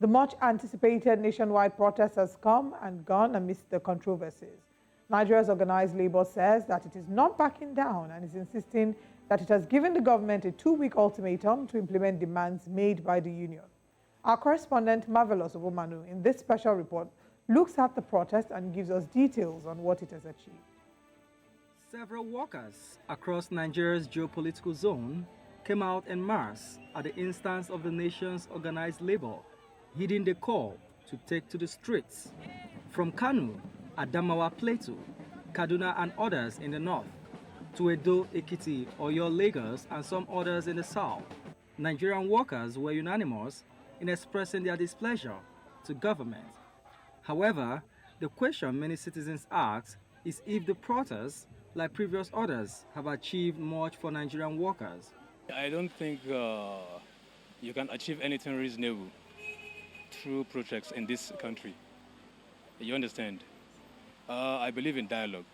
The much-anticipated nationwide protest has come and gone amidst the controversies. Nigeria's organized labor says that it is not backing down and is insisting that it has given the government a 2-week ultimatum to implement demands made by the union. Our correspondent, Marvelous Obomanu, in this special report, looks at the protest and gives us details on what it has achieved. Several workers across Nigeria's geopolitical zone came out en masse at the instance of the nation's organized labor, heeding the call to take to the streets. From Kano, Adamawa Plateau, Kaduna and others in the north, to Edo, Ekiti, Oyo, Lagos and some others in the south, Nigerian workers were unanimous in expressing their displeasure to government. However, the question many citizens ask is if the protests, like previous orders, have achieved much for Nigerian workers. I don't think you can achieve anything reasonable through protests in this country. You understand? I believe in dialogue.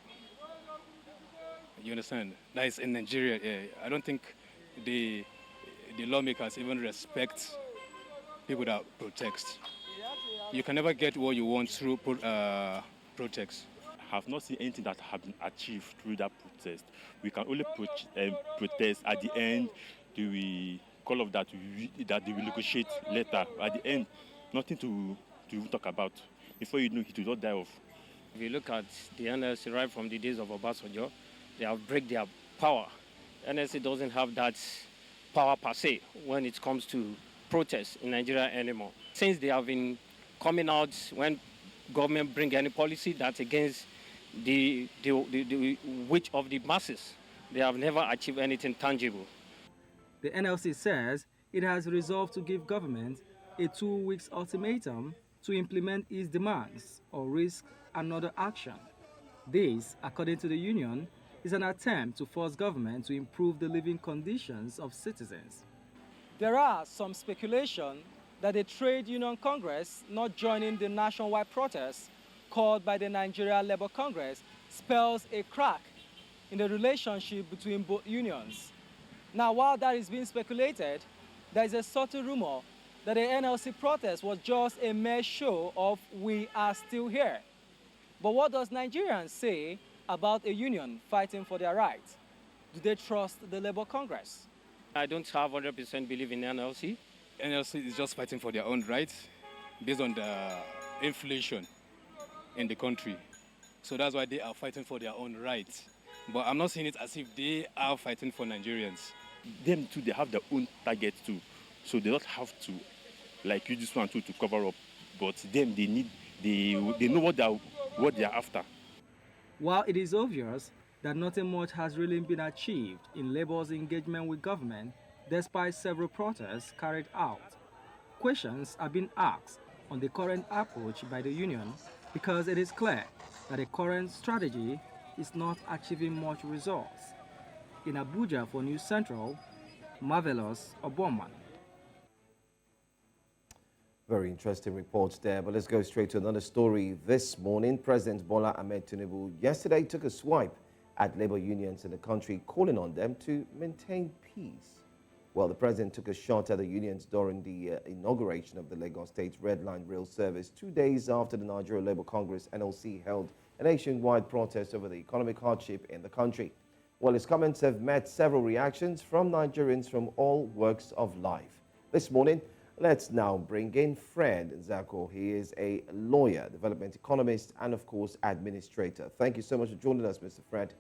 You understand? That is in Nigeria. I don't think the lawmakers even respect people that protest. You can never get what you want through protests. I have not seen anything that has been achieved through that protest. We can only protest at the end. The call of that they will negotiate later. At the end, nothing to talk about. Before you know it will not die off. If you look at the NLC right from the days of Obasanjo, they have break their power. NLC doesn't have that power per se when it comes to protests in Nigeria anymore. Since they have been coming out when government bring any policy that's against the wish of the masses, they have never achieved anything tangible. The NLC says it has resolved to give government a 2-week ultimatum to implement its demands or risk another action. This, according to the union, is an attempt to force government to improve the living conditions of citizens. There are some speculation that the Trade Union Congress not joining the nationwide protest called by the Nigeria Labour Congress spells a crack in the relationship between both unions. Now, while that is being speculated, there is a subtle rumor that the NLC protest was just a mere show of "we are still here." But what does Nigerians say about a union fighting for their rights? Do they trust the Labour Congress? I don't have 100% belief in NLC. NLC is just fighting for their own rights based on the inflation in the country. So that's why they are fighting for their own rights. But I'm not seeing it as if they are fighting for Nigerians. Them too, they have their own target too. So they don't have to use this one too to cover up. But them, they know what they are after. While it is obvious that nothing much has really been achieved in Labour's engagement with government, despite several protests carried out, questions are being asked on the current approach by the union because it is clear that the current strategy is not achieving much results. In Abuja for News Central, Marvelous Obomanu. Very interesting reports there, but let's go straight to another story. This morning, President Bola Tinubu yesterday took a swipe at labor unions in the country, calling on them to maintain peace. Well, the president took a shot at the unions during the inauguration of the Lagos State Red Line Rail Service 2 days after the Nigeria Labour Congress NLC held a nationwide protest over the economic hardship in the country. Well, his comments have met several reactions from Nigerians from all walks of life. This morning, let's now bring in Fred Nzeako. He is a lawyer, development economist, and of course, administrator. Thank you so much for joining us, Mr. Fred.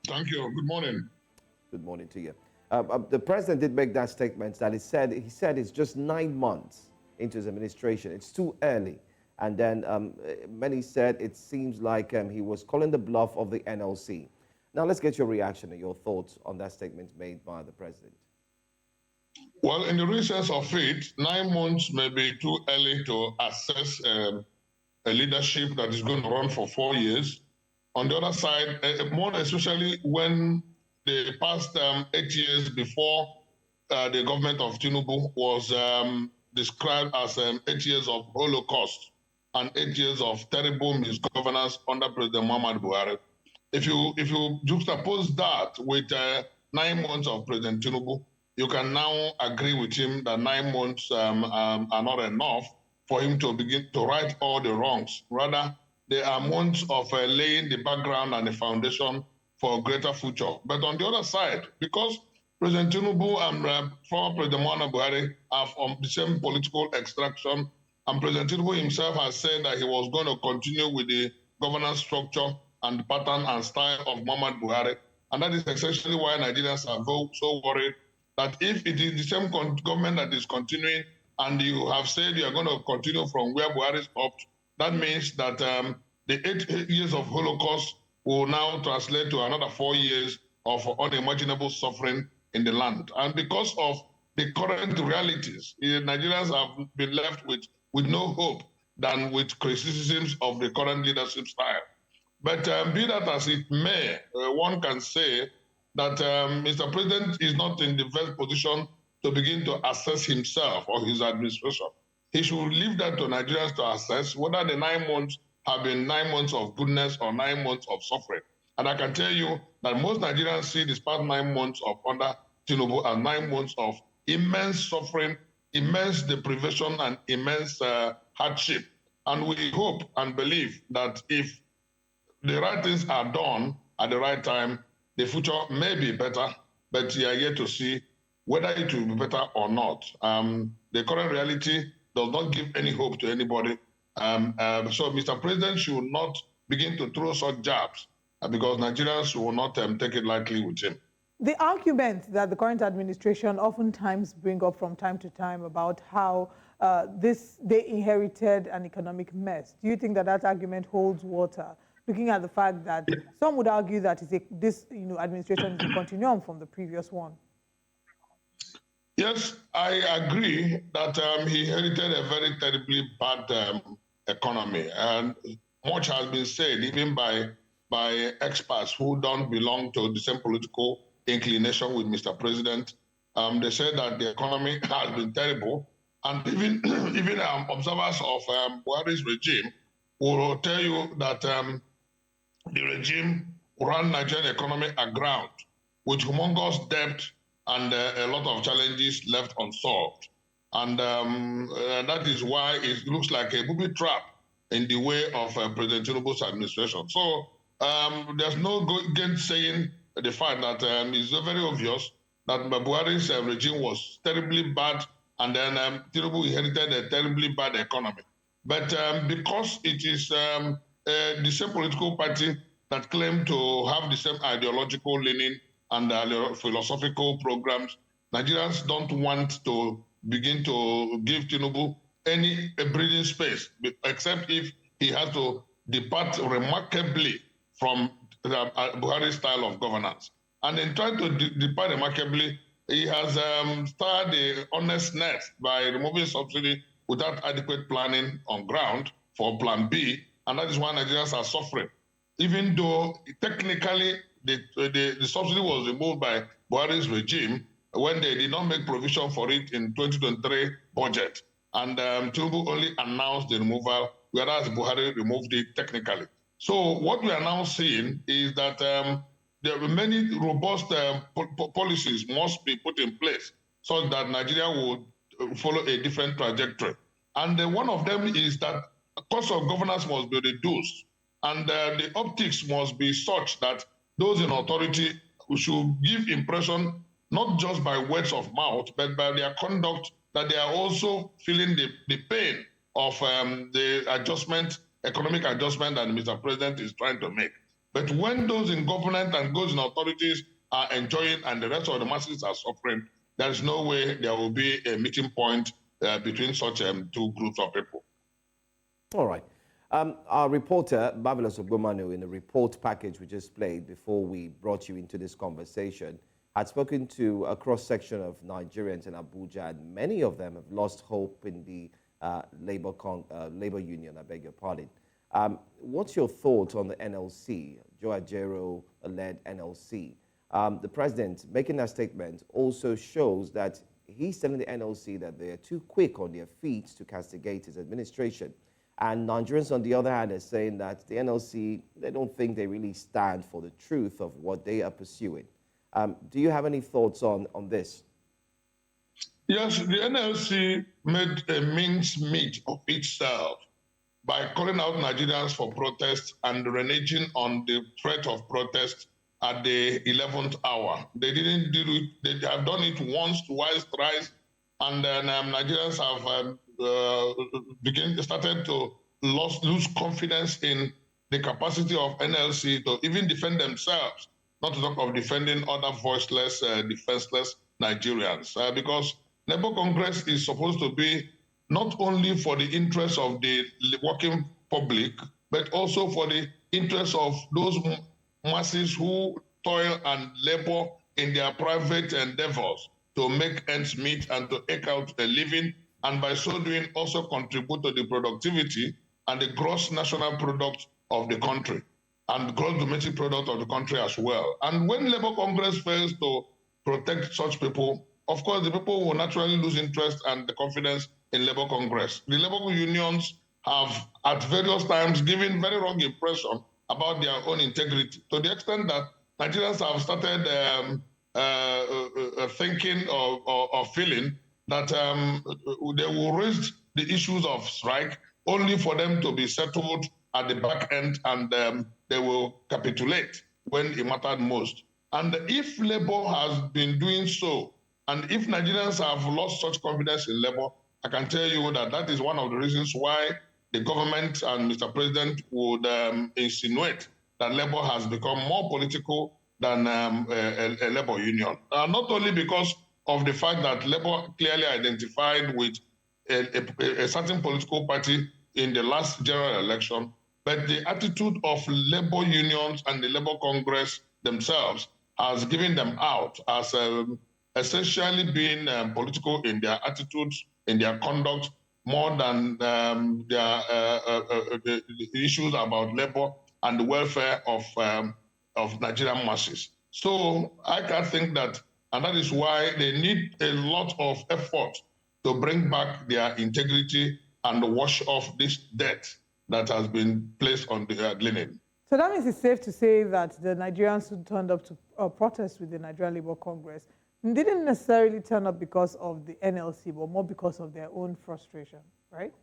Thank you. Good morning. Good morning to you. The president did make that statement that he said it's just 9 months into his administration. It's too early. And then many said it seems like he was calling the bluff of the NLC. Now, let's get your reaction and your thoughts on that statement made by the president. Well, in the reasons of it, 9 months may be too early to assess a leadership that is going to run for 4 years. On the other side, more especially when the past 8 years before the government of Tinubu was described as 8 years of Holocaust and 8 years of terrible misgovernance under President Muhammadu Buhari. If you juxtapose that with 9 months of President Tinubu, you can now agree with him that 9 months are not enough for him to begin to right all the wrongs. Rather, there are months of laying the background and the foundation for a greater future. But on the other side, because President Tinubu and former President Muhammadu Buhari are from the same political extraction, and President Tinubu himself has said that he was going to continue with the governance structure and the pattern and style of Muhammadu Buhari. And that is essentially why Nigerians are so worried that if it is the same government that is continuing and you have said you are going to continue from where Buhari stopped, that means that the 8 years of Holocaust will now translate to another 4 years of unimaginable suffering in the land. And because of the current realities, Nigerians have been left with no hope than with criticisms of the current leadership style. But be that as it may, one can say that Mr. President is not in the best position to begin to assess himself or his administration. He should leave that to Nigerians to assess whether the 9 months have been 9 months of goodness or 9 months of suffering. And I can tell you that most Nigerians see this past 9 months of under Tinubu as 9 months of immense suffering, immense deprivation, and immense hardship. And we hope and believe that if the right things are done at the right time, the future may be better, but we are yet to see whether it will be better or not. The current reality does not give any hope to anybody. So Mr. President should not begin to throw such jabs because Nigerians will not take it lightly with him. The argument that the current administration oftentimes bring up from time to time about how they inherited an economic mess, do you think that that argument holds water? Looking at the fact that some would argue that this administration is a continuum from the previous one. Yes, I agree that he inherited a very terribly bad economy, and much has been said even by experts who don't belong to the same political inclination with Mr. President. They say that the economy has been terrible, and even observers of Buhari's regime will tell you that the regime ran Nigerian economy aground with humongous debt and a lot of challenges left unsolved. And that is why it looks like a booby trap in the way of President Tinubu's administration. So there's no gainsaying the fact that it's very obvious that Buhari's regime was terribly bad, and then Tinubu inherited a terribly bad economy. But because it is the same political party that claim to have the same ideological leaning and philosophical programs, Nigerians don't want to begin to give Tinubu any breathing space, except if he has to depart remarkably from the Buhari style of governance. And in trying to depart remarkably, he has started the honest net by removing subsidy without adequate planning on ground for Plan B, and that is why Nigerians are suffering. Even though technically the subsidy was removed by Buhari's regime when they did not make provision for it in 2023 budget. And Tinubu only announced the removal, whereas Buhari removed it technically. So what we are now seeing is that there are many robust policies must be put in place so that Nigeria will follow a different trajectory. And one of them is that cost of governance must be reduced, and the optics must be such that those in authority should give impression, not just by words of mouth, but by their conduct, that they are also feeling the pain of the adjustment, economic adjustment that Mr. President is trying to make. But when those in government and those in authorities are enjoying and the rest of the masses are suffering, there is no way there will be a meeting point between such two groups of people. All right. Our reporter, Marvelous Ogumanu, in the report package we just played before we brought you into this conversation, had spoken to a cross-section of Nigerians in Abuja, and many of them have lost hope in the labor union, I beg your pardon. What's your thoughts on the NLC, Joe Ajero-led NLC? The president making that statement also shows that he's telling the NLC that they are too quick on their feet to castigate his administration. And Nigerians, on the other hand, are saying that the NLC, they don't think they really stand for the truth of what they are pursuing. Do you have any thoughts on this? Yes, the NLC made a mincemeat of itself by calling out Nigerians for protest and reneging on the threat of protest at the 11th hour. They didn't do it, they have done it once, twice, thrice, and then Nigerians have started to lose confidence in the capacity of NLC to even defend themselves, not to talk of defending other voiceless, defenseless Nigerians. Because Labour Congress is supposed to be not only for the interests of the working public, but also for the interests of those masses who toil and labor in their private endeavors to make ends meet and to eke out a living, and by so doing also contribute to the productivity and the gross national product of the country and gross domestic product of the country as well. And when Labour Congress fails to protect such people, of course, the people will naturally lose interest and the confidence in Labour Congress. The Labour unions have at various times given very wrong impression about their own integrity, to the extent that Nigerians have started thinking or feeling that they will raise the issues of strike only for them to be settled at the back end, and they will capitulate when it mattered most. And if Labour has been doing so, and if Nigerians have lost such confidence in Labour, I can tell you that that is one of the reasons why the government and Mr. President would insinuate that Labour has become more political than a Labour union. Not only because of the fact that Labour clearly identified with a certain political party in the last general election, but the attitude of Labour unions and the Labour Congress themselves has given them out as essentially being political in their attitudes, in their conduct, more than the issues about labor and the welfare of Nigerian masses. So I can think that, and that is why they need a lot of effort to bring back their integrity and wash off this debt that has been placed on the linen. So that means it's safe to say that the Nigerians who turned up to protest with the Nigerian Labour Congress didn't necessarily turn up because of the NLC, but more because of their own frustration, right?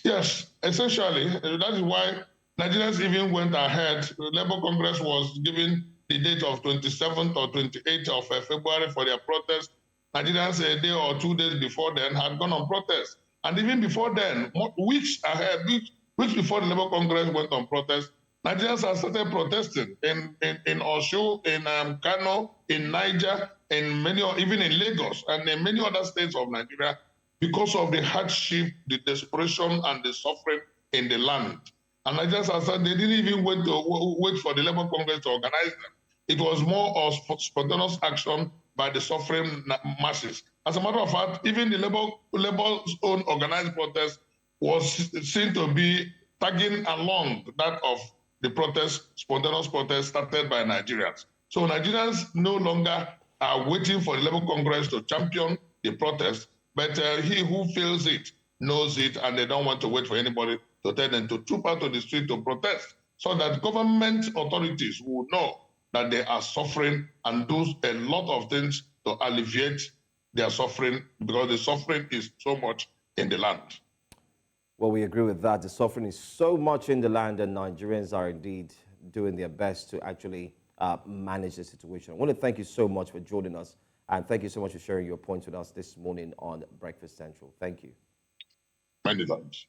Yes, essentially. That is why Nigerians even went ahead. The Labour Congress was given the date of 27th or 28th of February for their protest. Nigerians a day or 2 days before then had gone on protest. And even before then, weeks ahead, weeks before the Labour Congress went on protest, Nigerians have started protesting in Oshu, in Kano, in Niger, in many, even in Lagos, and in many other states of Nigeria, because of the hardship, the desperation, and the suffering in the land. And Nigerians have said they didn't even wait for the Labour Congress to organize them. It was more of spontaneous action by the suffering masses. As a matter of fact, even the Labour's own organized protest was seen to be tagging along that of the protest, spontaneous protest started by Nigerians. So Nigerians no longer are waiting for the Labour Congress to champion the protest, but he who feels it knows it, and they don't want to wait for anybody to tell them to troop out to the street to protest, so that government authorities will know that they are suffering and do a lot of things to alleviate their suffering, because the suffering is so much in the land. Well, we agree with that. The suffering is so much in the land, and Nigerians are indeed doing their best to actually manage the situation. I want to thank you so much for joining us, and thank you so much for sharing your points with us this morning on Breakfast Central. Thank you. Many thanks.